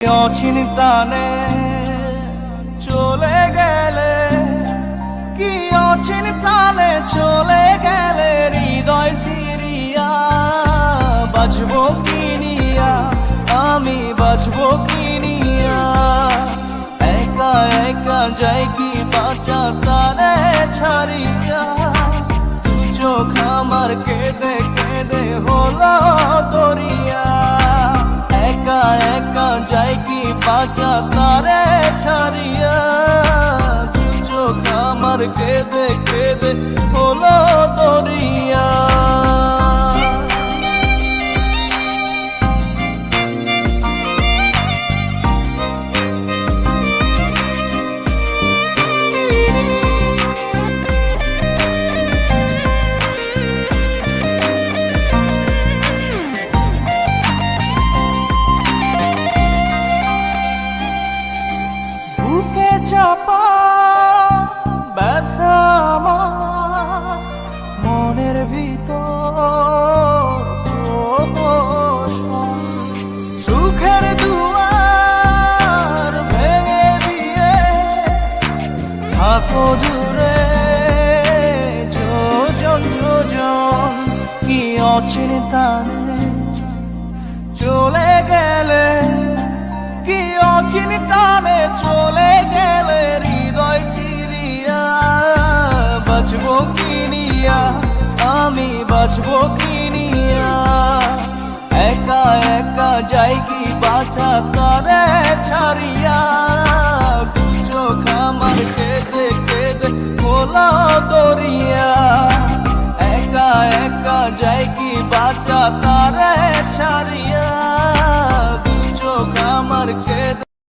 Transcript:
অচিন প্রাণে চলে গেলে, কি অচিন প্রাণে চলে গেলে, হৃদয় চিরিয়া বাজবো কিনিয়া, আমি বাজবো কিনিয়া। একা একা যাই কি বাঁচা তারে ছাড়িয়া, দু চোখ আমার কেঁদে কেঁদে হলো দরিয়া। একা একা যাই কি বাঁচা তারে ছাড়িয়া, দু চোখ আমার কেঁদে কেঁদে হলো দরিয়া। বুকে চাপা ব্যথা আমার মনের ভিতর, সুখের দুয়ার ভেঙে দিয়ে থাকো দূরে যোজন যোজন। কি অচিন টানে চলে গেলে, কি অচিন টানে চলে গেলে, হৃদয় চিরিয়া বাজবো কিনিয়া, আমি বাজবো কিনিয়া। একা একা যাই কি বাঁচা তারে ছাড়িয়া, দু চোখ আমার কেঁদে কেঁদে হলো দরিয়া। একা একা যাই কি বাঁচা তারে ছাড়িয়া, দু চোখ আমার কেঁদে